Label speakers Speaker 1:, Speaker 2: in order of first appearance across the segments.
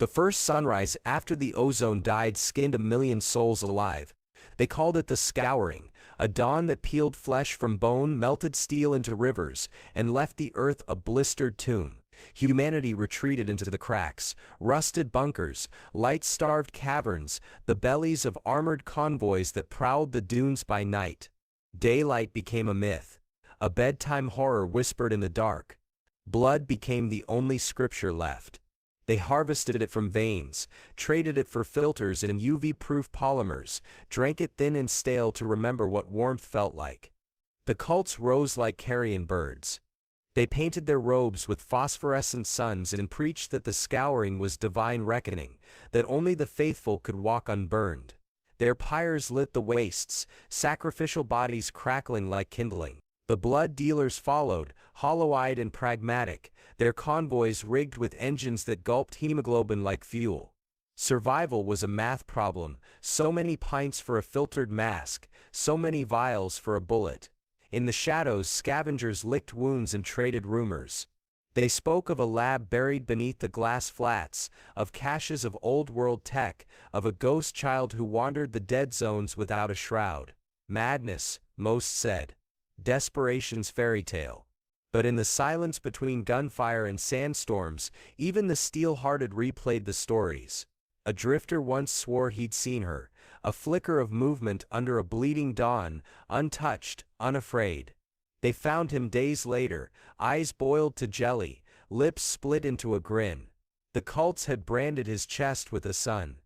Speaker 1: The first sunrise after the ozone died skinned a million souls alive. They called it the scouring, a dawn that peeled flesh from bone, melted steel into rivers, and left the earth a blistered tomb. Humanity retreated into the cracks, rusted bunkers, light-starved caverns, the bellies of armored convoys that prowled the dunes by night. Daylight became a myth, a bedtime horror whispered in the dark. Blood became the only scripture left. They harvested it from veins, traded it for filters and UV-proof polymers, drank it thin and stale to remember what warmth felt like. The cults rose like carrion birds. They painted their robes with phosphorescent suns and preached that the scouring was divine reckoning, that only the faithful could walk unburned. Their pyres lit the wastes, sacrificial bodies crackling like kindling. The blood dealers followed, hollow-eyed and pragmatic, their convoys rigged with engines that gulped hemoglobin like fuel. Survival was a math problem, so many pints for a filtered mask, so many vials for a bullet. In the shadows, scavengers licked wounds and traded rumors. They spoke of a lab buried beneath the glass flats, of caches of old-world tech, of a ghost child who wandered the dead zones without a shroud. Madness, most said. Desperation's fairy tale. But in the silence between gunfire and sandstorms, even the steel-hearted replayed the stories. A drifter once swore he'd seen her, a flicker of movement under a bleeding dawn, untouched, unafraid. They found him days later, eyes boiled to jelly, lips split into a grin. The cults had branded his chest with a sun.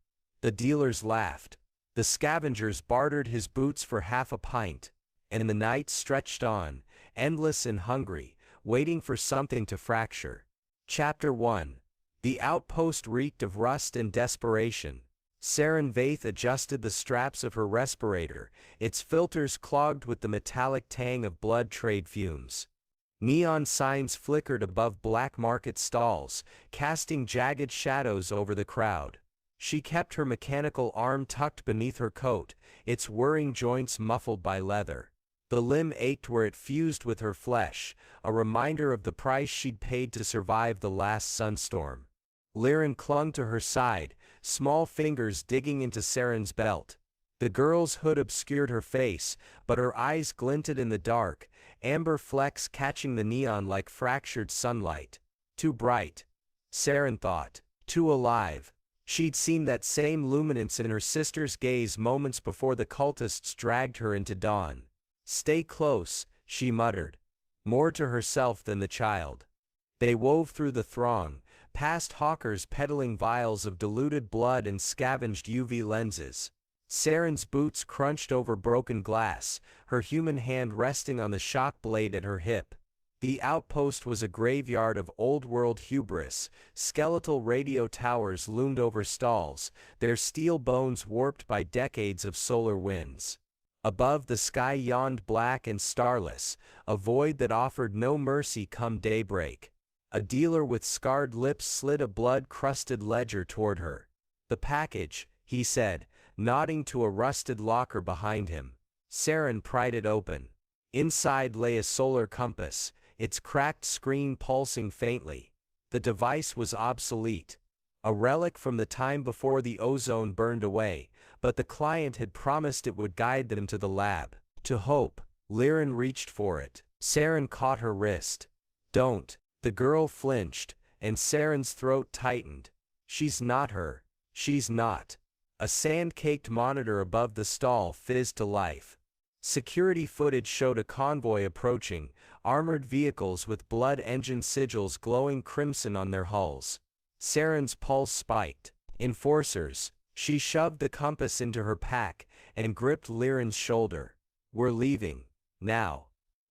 Speaker 1: The dealers laughed. The scavengers bartered his boots for half a pint. And the night stretched on, endless and hungry, waiting for something to fracture. Chapter 1. The outpost reeked of rust and desperation. Saren Vaith adjusted the straps of her respirator, its filters clogged with the metallic tang of blood trade fumes. Neon signs flickered above black market stalls, casting jagged shadows over the crowd. She kept her mechanical arm tucked beneath her coat, its whirring joints muffled by leather. The limb ached where it fused with her flesh, a reminder of the price she'd paid to survive the last sunstorm. Liren clung to her side, small fingers digging into Saren's belt. The girl's hood obscured her face, but her eyes glinted in the dark, amber flecks catching the neon like fractured sunlight. Too bright. Saren thought. Too alive. She'd seen that same luminance in her sister's gaze moments before the cultists dragged her into dawn. Stay close, she muttered. More to herself than the child. They wove through the throng, past hawkers peddling vials of diluted blood and scavenged UV lenses. Saren's boots crunched over broken glass, her human hand resting on the shock blade at her hip. The outpost was a graveyard of old-world hubris. Skeletal radio towers loomed over stalls, their steel bones warped by decades of solar winds. Above, the sky yawned black and starless, a void that offered no mercy come daybreak. A dealer with scarred lips slid a blood-crusted ledger toward her. "The package," he said, nodding to a rusted locker behind him. Saren pried it open. Inside lay a solar compass, its cracked screen pulsing faintly. The device was obsolete. A relic from the time before the ozone burned away, but the client had promised it would guide them to the lab. To hope, Liren reached for it. Saren caught her wrist. "Don't." The girl flinched, and Saren's throat tightened. "She's not her. She's not." A sand-caked monitor above the stall fizzed to life. Security footage showed a convoy approaching, armored vehicles with blood engine sigils glowing crimson on their hulls. Saren's pulse spiked. "Enforcers." She shoved the compass into her pack and gripped Liren's shoulder. "We're leaving. Now."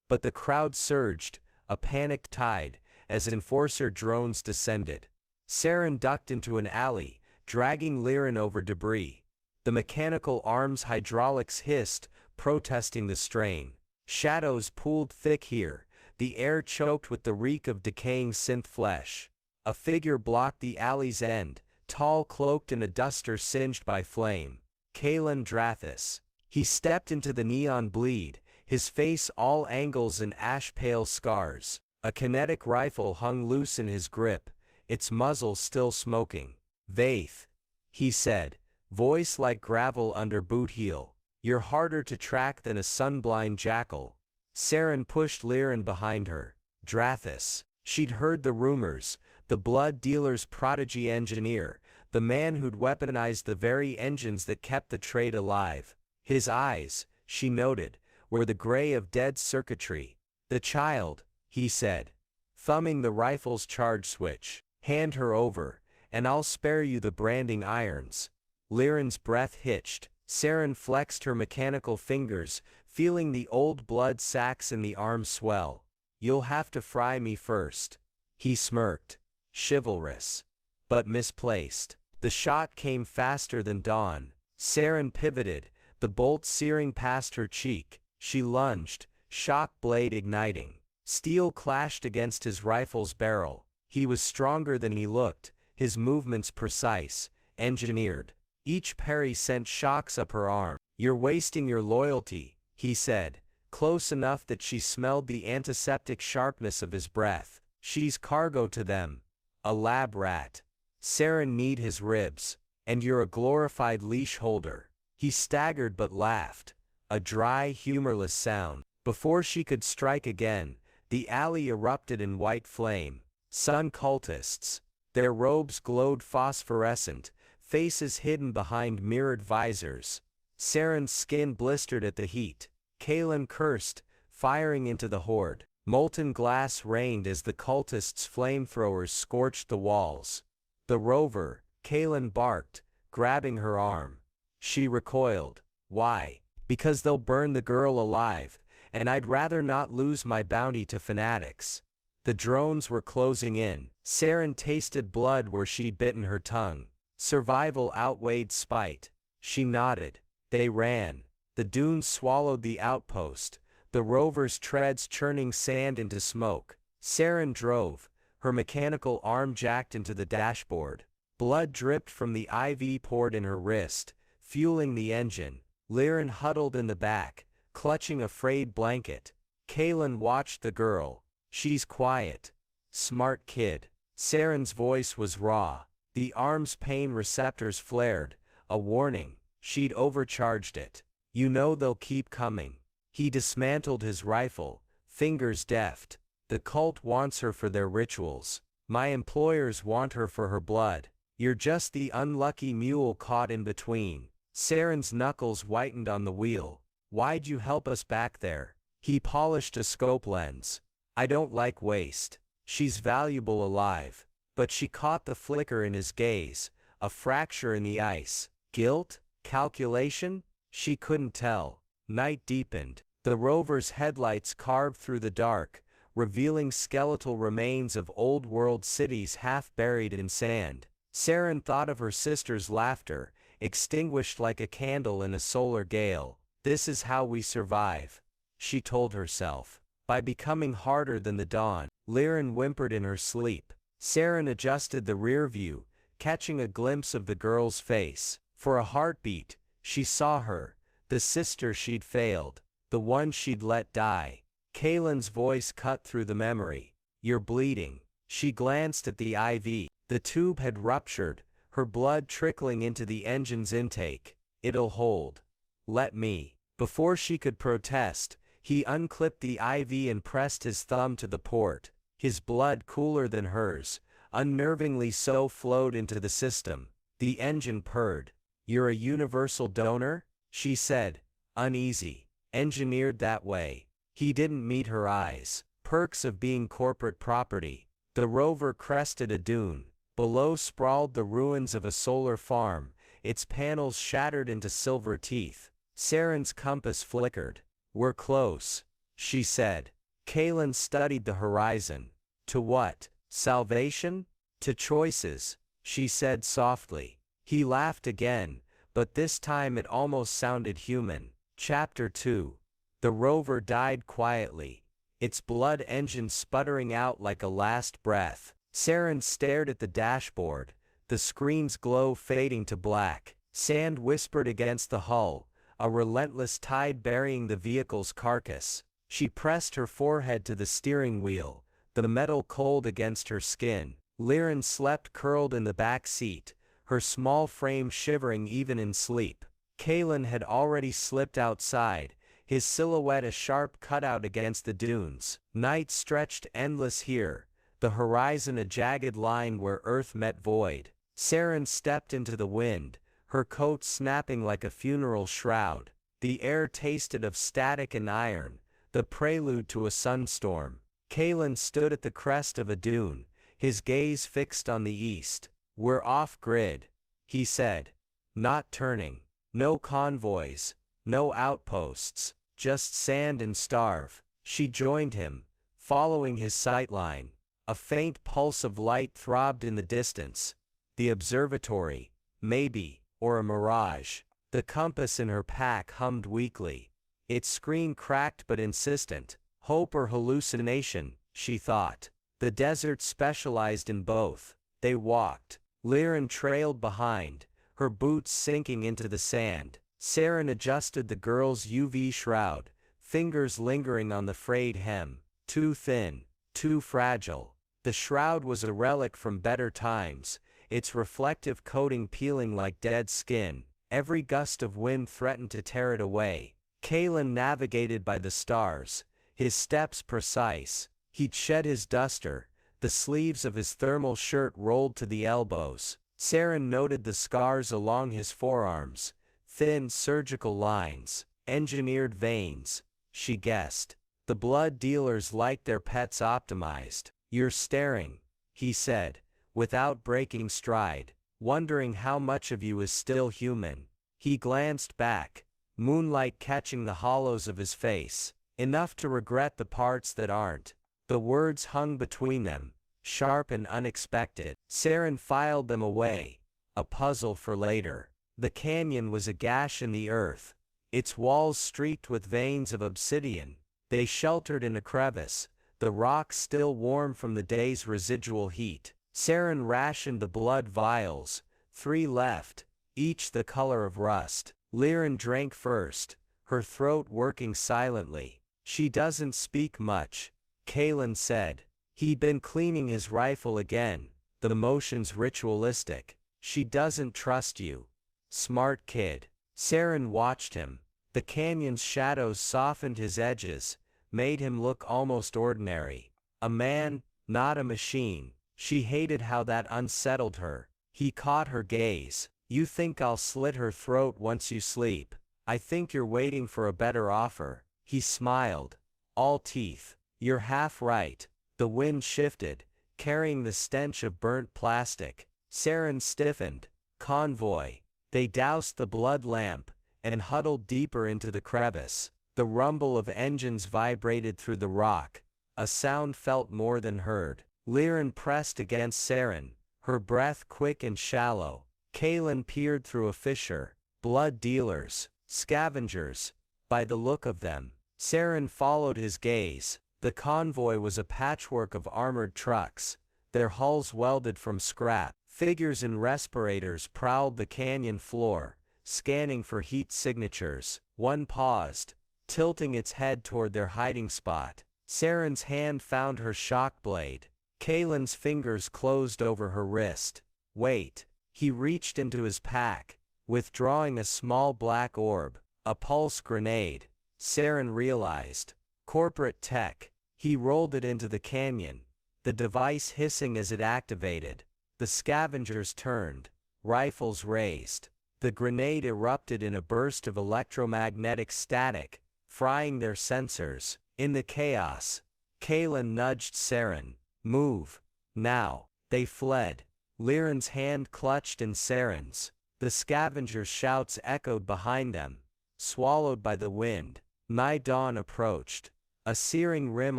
Speaker 1: But the crowd surged, a panicked tide, as enforcer drones descended. Saren ducked into an alley, dragging Liren over debris. The mechanical arm's hydraulics hissed, protesting the strain. Shadows pooled thick here, the air choked with the reek of decaying synth flesh. A figure blocked the alley's end, tall, cloaked in a duster singed by flame. Kalen Drathis. He stepped into the neon bleed, his face all angles and ash-pale scars. A kinetic rifle hung loose in his grip, its muzzle still smoking. Vaith, he said, voice like gravel under boot heel. You're harder to track than a sunblind jackal. Saren pushed Liren behind her. Drathis. She'd heard the rumors, the blood dealer's prodigy engineer, the man who'd weaponized the very engines that kept the trade alive. His eyes, she noted, were the gray of dead circuitry. The child, he said, thumbing the rifle's charge switch. Hand her over, and I'll spare you the branding irons. Liren's breath hitched. Saren flexed her mechanical fingers, feeling the old blood sacs in the arm swell. You'll have to fry me first. He smirked. Chivalrous. But misplaced. The shot came faster than dawn. Saren pivoted, the bolt searing past her cheek. She lunged, shock blade igniting. Steel clashed against his rifle's barrel. He was stronger than he looked, his movements precise, engineered. Each parry sent shocks up her arm. You're wasting your loyalty, he said, close enough that she smelled the antiseptic sharpness of his breath. She's cargo to them. A lab rat. Saren kneed his ribs. And you're a glorified leash holder. He staggered but laughed. A dry, humorless sound. Before she could strike again, the alley erupted in white flame. Sun cultists. Their robes glowed phosphorescent, faces hidden behind mirrored visors. Saren's skin blistered at the heat. Kalen cursed, firing into the horde. Molten glass rained as the cultists' flamethrowers scorched the walls. The rover, Kalen barked, grabbing her arm. She recoiled. Why? Because they'll burn the girl alive, and I'd rather not lose my bounty to fanatics. The drones were closing in. Saren tasted blood where she'd bitten her tongue. Survival outweighed spite. She nodded. They ran. The dunes swallowed the outpost, the rover's treads churning sand into smoke. Saren drove, her mechanical arm jacked into the dashboard. Blood dripped from the IV poured in her wrist, fueling the engine. Liren huddled in the back, clutching a frayed blanket. Kalen watched the girl. She's quiet. Smart kid. Saren's voice was raw. The arm's pain receptors flared, a warning. She'd overcharged it. You know they'll keep coming. He dismantled his rifle, fingers deft. The cult wants her for their rituals. My employers want her for her blood. You're just the unlucky mule caught in between. Saren's knuckles whitened on the wheel. Why'd you help us back there? He polished a scope lens. I don't like waste. She's valuable alive. But she caught the flicker in his gaze, a fracture in the ice. Guilt? Calculation? She couldn't tell. Night deepened. The rover's headlights carved through the dark, revealing skeletal remains of old-world cities half buried in sand. Saren thought of her sister's laughter, extinguished like a candle in a solar gale. This is how we survive, she told herself. By becoming harder than the dawn. Liren whimpered in her sleep. Saren adjusted the rear view, catching a glimpse of the girl's face. For a heartbeat, she saw her, the sister she'd failed, the one she'd let die. Kalen's voice cut through the memory. You're bleeding. She glanced at the IV. The tube had ruptured, her blood trickling into the engine's intake. It'll hold. Let me. Before she could protest, he unclipped the IV and pressed his thumb to the port. His blood cooler than hers, unnervingly so, flowed into the system. The engine purred. You're a universal donor? She said, uneasy. Engineered that way. He didn't meet her eyes. Perks of being corporate property. The rover crested a dune. Below sprawled the ruins of a solar farm, its panels shattered into silver teeth. Saren's compass flickered. We're close, she said. Kalen studied the horizon. To what? Salvation? To choices, she said softly. He laughed again, but this time it almost sounded human. Chapter 2. The rover died quietly, its blood engine sputtering out like a last breath. Saren stared at the dashboard, the screen's glow fading to black. Sand whispered against the hull, a relentless tide burying the vehicle's carcass. She pressed her forehead to the steering wheel, the metal cold against her skin. Liren slept curled in the back seat, her small frame shivering even in sleep. Kalen had already slipped outside, his silhouette a sharp cutout against the dunes. Night stretched endless here, the horizon a jagged line where earth met void. Saren stepped into the wind, her coat snapping like a funeral shroud. The air tasted of static and iron, the prelude to a sunstorm. Kalen stood at the crest of a dune, his gaze fixed on the east. "We're off-grid," he said. "Not turning. No convoys, no outposts, just sand and starve." She joined him, following his sightline. A faint pulse of light throbbed in the distance. The observatory, maybe, or a mirage. The compass in her pack hummed weakly. Its screen cracked but insistent. Hope or hallucination, she thought. The desert specialized in both. They walked. Liren trailed behind, her boots sinking into the sand. Saren adjusted the girl's UV shroud, fingers lingering on the frayed hem. Too thin, too fragile. The shroud was a relic from better times, its reflective coating peeling like dead skin. Every gust of wind threatened to tear it away. Kalen navigated by the stars, his steps precise. He'd shed his duster, the sleeves of his thermal shirt rolled to the elbows. Saren noted the scars along his forearms, thin surgical lines, engineered veins. She guessed. The blood dealers liked their pets optimized. "You're staring," he said, without breaking stride, "wondering how much of you is still human." He glanced back, moonlight catching the hollows of his face. "Enough to regret the parts that aren't." The words hung between them, sharp and unexpected. Saren filed them away, a puzzle for later. The canyon was a gash in the earth, its walls streaked with veins of obsidian. They sheltered in a crevice, the rock still warm from the day's residual heat. Saren rationed the blood vials, 3 left, each the color of rust. Liren drank first, her throat working silently. "She doesn't speak much," Kalen said. He'd been cleaning his rifle again, the motions ritualistic. "She doesn't trust you." "Smart kid." Saren watched him. The canyon's shadows softened his edges, made him look almost ordinary. A man, not a machine. She hated how that unsettled her. He caught her gaze. "You think I'll slit her throat once you sleep? I think you're waiting for a better offer." He smiled. "All teeth." "You're half right." The wind shifted, carrying the stench of burnt plastic. Saren stiffened. "Convoy." They doused the blood lamp, and huddled deeper into the crevice. The rumble of engines vibrated through the rock, a sound felt more than heard. Liren pressed against Saren, her breath quick and shallow. Kalen peered through a fissure. Blood dealers, scavengers, by the look of them. Saren followed his gaze. The convoy was a patchwork of armored trucks, their hulls welded from scrap. Figures in respirators prowled the canyon floor, scanning for heat signatures. One paused, tilting its head toward their hiding spot. Saren's hand found her shock blade. Kalen's fingers closed over her wrist. "Wait." He reached into his pack, withdrawing a small black orb, a pulse grenade. Saren realized. Corporate tech. He rolled it into the canyon, the device hissing as it activated. The scavengers turned, rifles raised. The grenade erupted in a burst of electromagnetic static, frying their sensors. In the chaos, Kalen nudged Saren. "Move. Now." They fled. Liren's hand clutched in Saren's. The scavengers' shouts echoed behind them, swallowed by the wind. Nigh dawn approached. A searing rim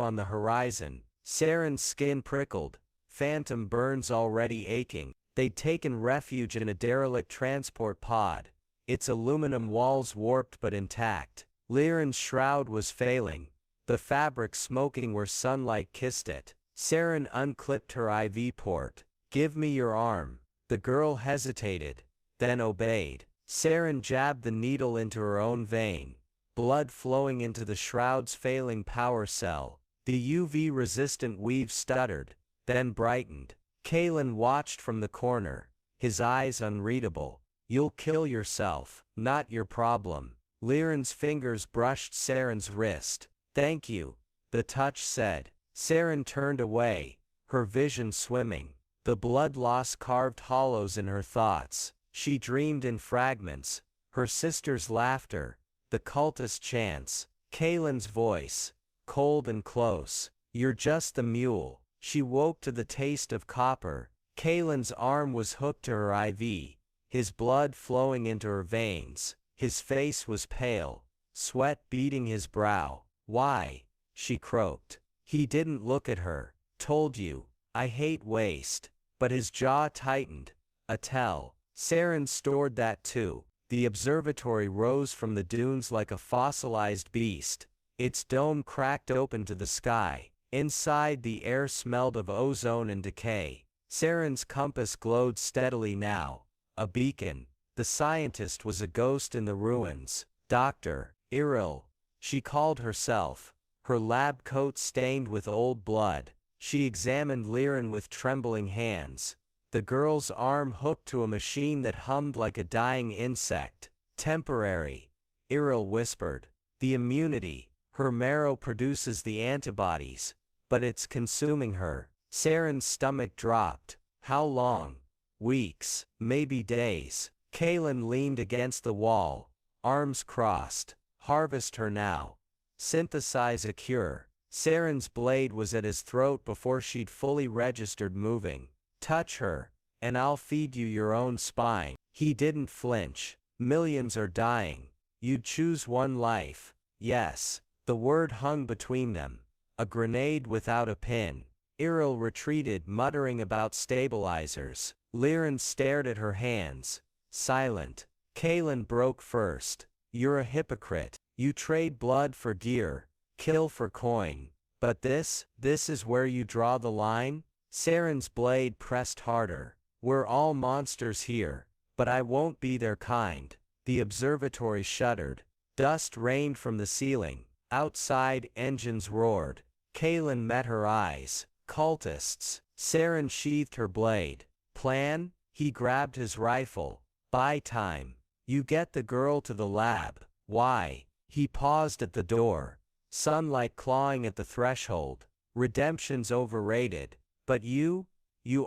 Speaker 1: on the horizon. Saren's skin prickled, phantom burns already aching. They'd taken refuge in a derelict transport pod, its aluminum walls warped but intact. Liren's shroud was failing, the fabric smoking where sunlight kissed it. Saren unclipped her IV port. "Give me your arm." The girl hesitated, then obeyed. Saren jabbed the needle into her own vein, blood flowing into the shroud's failing power cell. The UV-resistant weave stuttered, then brightened. Kalen watched from the corner, his eyes unreadable. You'll kill yourself, not your problem. Liren's fingers brushed Saren's wrist. Thank you, the touch said. Saren turned away, her vision swimming. The blood loss carved hollows in her thoughts. She dreamed in fragments, her sister's laughter, the cultist chants, Kalen's voice, cold and close. You're just the mule. She woke to the taste of copper. Kalen's arm was hooked to her IV, his blood flowing into her veins. His face was pale, sweat beading his brow. Why? She croaked. He didn't look at her. Told you, I hate waste. But his jaw tightened. A tell. Saren stored that too. The observatory rose from the dunes like a fossilized beast. Its dome cracked open to the sky. Inside, the air smelled of ozone and decay. Saren's compass glowed steadily now. A beacon. The scientist was a ghost in the ruins. Dr. Iril, she called herself, her lab coat stained with old blood. She examined Liren with trembling hands. The girl's arm hooked to a machine that hummed like a dying insect. Temporary, Iril whispered. The immunity, her marrow produces the antibodies, but it's consuming her. Saren's stomach dropped. How long? Weeks, maybe days. Kalen leaned against the wall, arms crossed. Harvest her now. Synthesize a cure. Saren's blade was at his throat before she'd fully registered moving. Touch her, and I'll feed you your own spine. He didn't flinch. Millions are dying. You'd choose one life. Yes. The word hung between them. A grenade without a pin. Iril retreated, muttering about stabilizers. Liren stared at her hands. Silent. Kalen broke first. You're a hypocrite. You trade blood for gear, kill for coin. But this is where you draw the line? Saren's blade pressed harder. We're all monsters here, but I won't be their kind. The observatory shuddered. Dust rained from the ceiling. Outside, engines roared. Kalen met her eyes. Cultists. Saren sheathed her blade. Plan? He grabbed his rifle. Buy time. You get the girl to the lab. Why? He paused at the door. Sunlight clawing at the threshold. Redemption's overrated. But you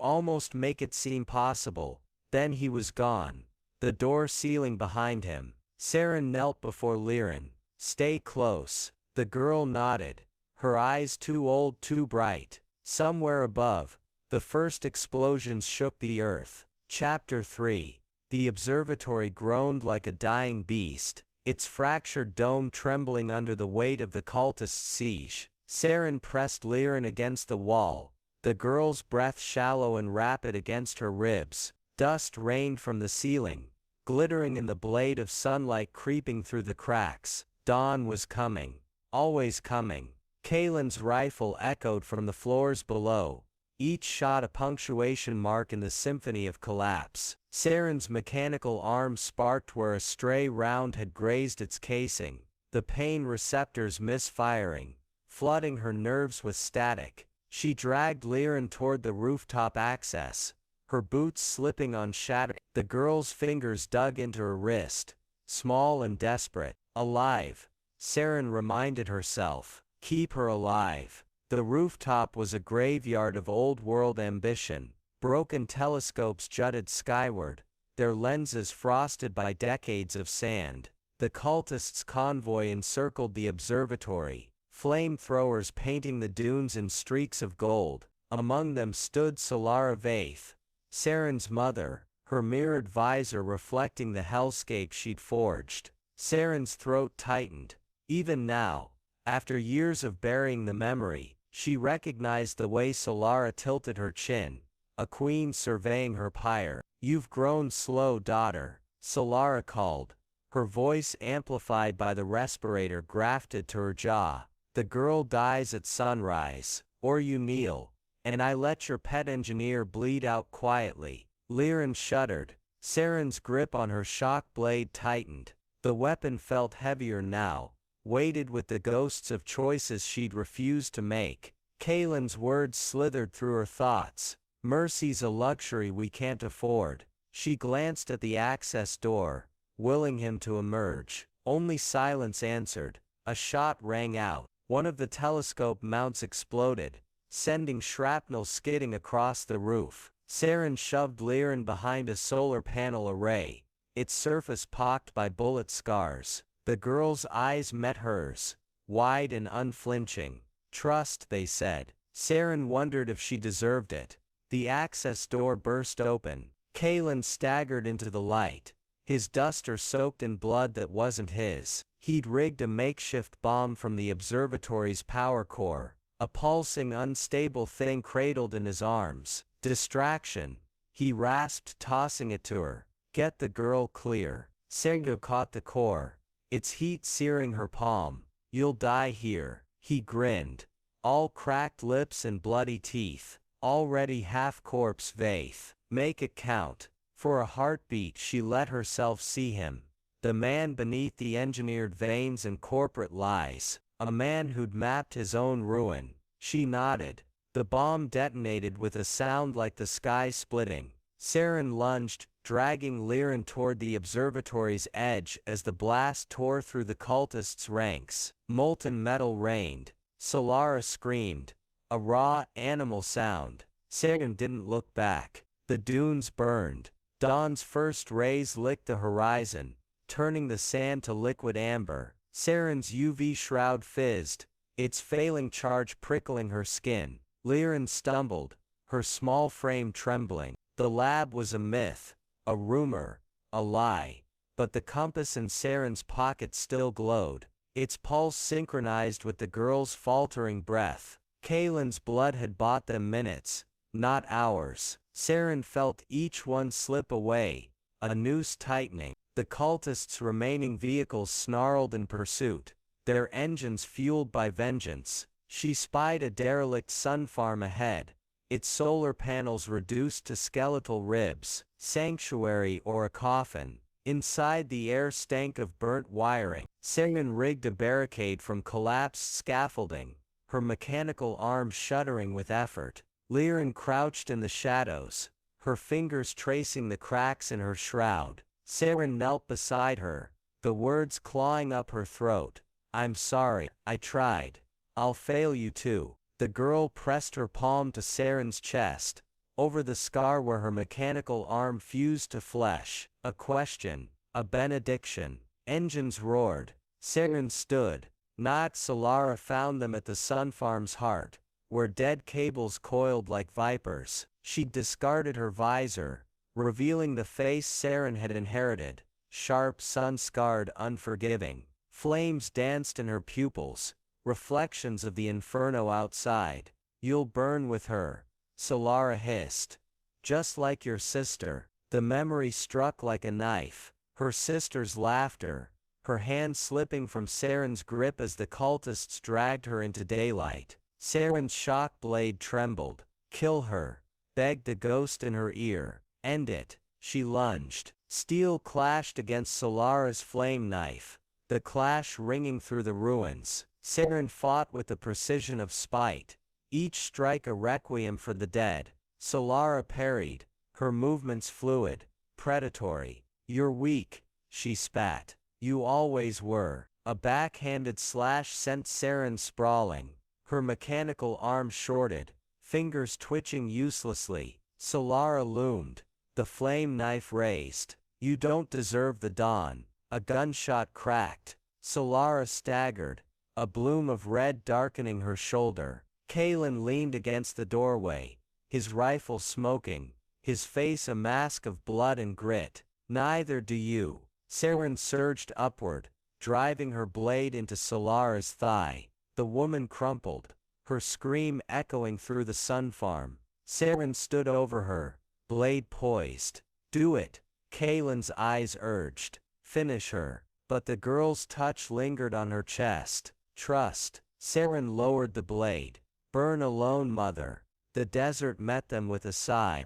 Speaker 1: almost make it seem possible. Then he was gone. The door sealing behind him. Saren knelt before Liren. Stay close. The girl nodded. Her eyes too old, too bright. Somewhere above, the first explosions shook the earth. Chapter 3. The observatory groaned like a dying beast, its fractured dome trembling under the weight of the cultists' siege. Saren pressed Liren against the wall, the girl's breath shallow and rapid against her ribs. Dust rained from the ceiling, glittering in the blade of sunlight creeping through the cracks. Dawn was coming. Always coming. Kalen's rifle echoed from the floors below, each shot a punctuation mark in the symphony of collapse. Saren's mechanical arm sparked where a stray round had grazed its casing, the pain receptors misfiring, flooding her nerves with static. She dragged Liren toward the rooftop access, her boots slipping on shattered. The girl's fingers dug into her wrist, small and desperate. Alive, Saren reminded herself. Keep her alive. The rooftop was a graveyard of old-world ambition. Broken telescopes jutted skyward, their lenses frosted by decades of sand. The cultists' convoy encircled the observatory, flamethrowers painting the dunes in streaks of gold. Among them stood Solara Vaith, Saren's mother, her mirrored visor reflecting the hellscape she'd forged. Saren's throat tightened. Even now, after years of burying the memory, she recognized the way Solara tilted her chin, a queen surveying her pyre. You've grown slow, daughter, Solara called, her voice amplified by the respirator grafted to her jaw. The girl dies at sunrise, or you kneel, and I let your pet engineer bleed out quietly. Liren shuddered. Saren's grip on her shock blade tightened. The weapon felt heavier now, weighted with the ghosts of choices she'd refused to make. Kalen's words slithered through her thoughts. Mercy's a luxury we can't afford. She glanced at the access door, willing him to emerge. Only silence answered. A shot rang out. One of the telescope mounts exploded, sending shrapnel skidding across the roof. Saren shoved Liren behind a solar panel array, its surface pocked by bullet scars. The girl's eyes met hers, wide and unflinching. "Trust," they said. Saren wondered if she deserved it. The access door burst open. Kalen staggered into the light, his duster soaked in blood that wasn't his. He'd rigged a makeshift bomb from the observatory's power core, a pulsing, unstable thing cradled in his arms. "Distraction," he rasped, tossing it to her. "Get the girl clear." Sergo caught the core, its heat searing her palm. "You'll die here." He grinned, all cracked lips and bloody teeth, already half corpse Vaith. "Make it count." For a heartbeat she let herself see him, the man beneath the engineered veins and corporate lies, a man who'd mapped his own ruin. She nodded. The bomb detonated with a sound like the sky splitting. Saren lunged, dragging Liren toward the observatory's edge as the blast tore through the cultists' ranks. Molten metal rained. Solara screamed, a raw, animal sound. Saren didn't look back. The dunes burned. Dawn's first rays licked the horizon, turning the sand to liquid amber. Saren's UV shroud fizzed, its failing charge prickling her skin. Liren stumbled, her small frame trembling. The lab was a myth, a rumor, a lie. But the compass in Saren's pocket still glowed, its pulse synchronized with the girl's faltering breath. Kalen's blood had bought them minutes, not hours. Saren felt each one slip away, a noose tightening. The cultists' remaining vehicles snarled in pursuit, their engines fueled by vengeance. She spied a derelict sun farm ahead, its solar panels reduced to skeletal ribs, sanctuary or a coffin. Inside, the air stank of burnt wiring. Saren rigged a barricade from collapsed scaffolding, her mechanical arm shuddering with effort. Liren crouched in the shadows, her fingers tracing the cracks in her shroud. Saren knelt beside her, the words clawing up her throat. "I'm sorry, I tried. I'll fail you too." The girl pressed her palm to Saren's chest, over the scar where her mechanical arm fused to flesh. A question, a benediction. Engines roared. Saren stood. Not Solara found them at the sun farm's heart, where dead cables coiled like vipers. She'd discarded her visor, revealing the face Saren had inherited, sharp, sun-scarred, unforgiving. Flames danced in her pupils, reflections of the inferno outside. "You'll burn with her," Solara hissed. "Just like your sister." The memory struck like a knife. Her sister's laughter, her hand slipping from Saren's grip as the cultists dragged her into daylight. Saren's shock blade trembled. "Kill her," begged the ghost in her ear. "End it." She lunged. Steel clashed against Solara's flame knife, the clash ringing through the ruins. Saren fought with the precision of spite, each strike a requiem for the dead. Solara parried, her movements fluid, predatory. "You're weak," she spat. "You always were." A backhanded slash sent Saren sprawling, her mechanical arm shorted, fingers twitching uselessly. Solara loomed, the flame knife raised. "You don't deserve the dawn." A gunshot cracked. Solara staggered, a bloom of red darkening her shoulder. Kalen leaned against the doorway, his rifle smoking, his face a mask of blood and grit. "Neither do you." Saren surged upward, driving her blade into Solara's thigh. The woman crumpled, her scream echoing through the sun farm. Saren stood over her, blade poised. "Do it," Kalen's eyes urged. "Finish her." But the girl's touch lingered on her chest. "Trust." Saren lowered the blade. "Burn alone, mother." The desert met them with a sigh.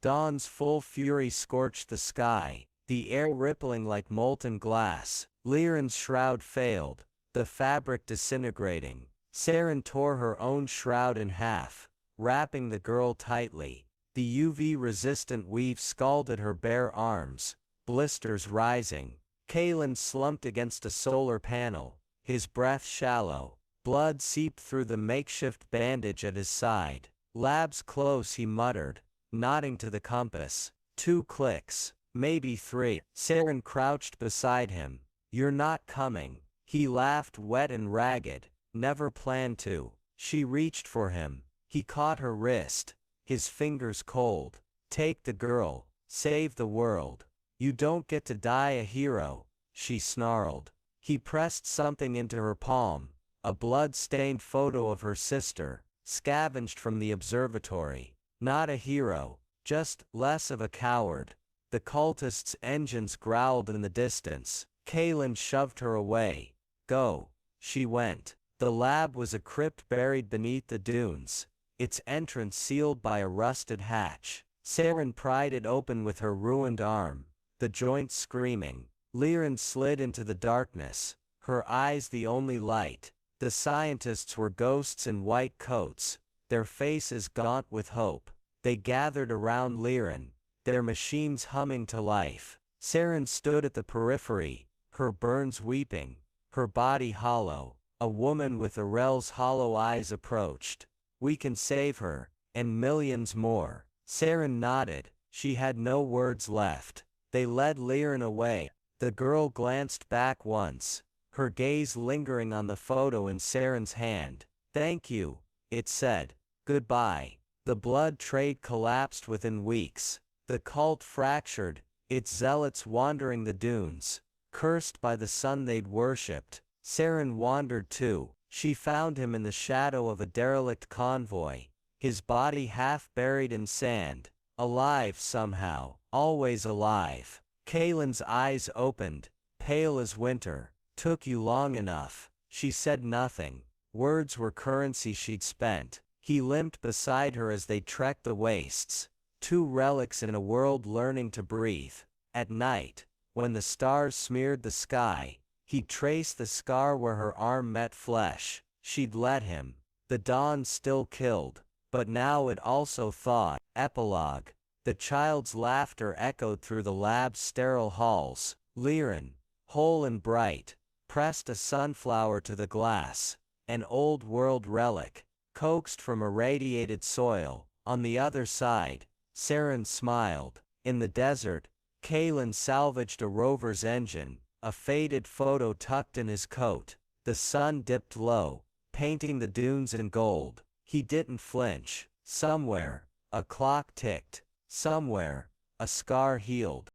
Speaker 1: Dawn's full fury scorched the sky, the air rippling like molten glass. Liren's shroud failed, the fabric disintegrating. Saren tore her own shroud in half, wrapping the girl tightly. The UV-resistant weave scalded her bare arms, blisters rising. Kalen slumped against a solar panel, his breath shallow. Blood seeped through the makeshift bandage at his side. "Lab's close," he muttered, nodding to the compass. 2 clicks, maybe 3. Saren crouched beside him. "You're not coming." He laughed, wet and ragged. "Never planned to." She reached for him. He caught her wrist, his fingers cold. "Take the girl. Save the world. You don't get to die a hero," she snarled. He pressed something into her palm, a blood-stained photo of her sister, scavenged from the observatory. "Not a hero, just less of a coward." The cultists' engines growled in the distance. Kalen shoved her away. "Go." She went. The lab was a crypt buried beneath the dunes, its entrance sealed by a rusted hatch. Saren pried it open with her ruined arm, the joints screaming. Liren slid into the darkness, her eyes the only light. The scientists were ghosts in white coats, their faces gaunt with hope. They gathered around Liren, their machines humming to life. Saren stood at the periphery, her burns weeping, her body hollow. A woman with Arel's hollow eyes approached. "We can save her, and millions more." Saren nodded. She had no words left. They led Liren away. The girl glanced back once, her gaze lingering on the photo in Saren's hand. "Thank you," it said. "Goodbye." The blood trade collapsed within weeks. The cult fractured, its zealots wandering the dunes, cursed by the son they'd worshipped. Saren wandered too. She found him in the shadow of a derelict convoy, his body half buried in sand, alive somehow, always alive. Kalen's eyes opened, pale as winter. "Took you long enough." She said nothing. Words were currency she'd spent. He limped beside her as they trekked the wastes, 2 relics in a world learning to breathe. At night, when the stars smeared the sky, he traced the scar where her arm met flesh. She'd let him. The dawn still killed, but now it also thawed. Epilogue. The child's laughter echoed through the lab's sterile halls. Liren, whole and bright, pressed a sunflower to the glass, an old world relic, coaxed from irradiated soil. On the other side, Saren smiled. In the desert, Kalen salvaged a rover's engine, a faded photo tucked in his coat. The sun dipped low, painting the dunes in gold. He didn't flinch. Somewhere, a clock ticked. Somewhere, a scar healed.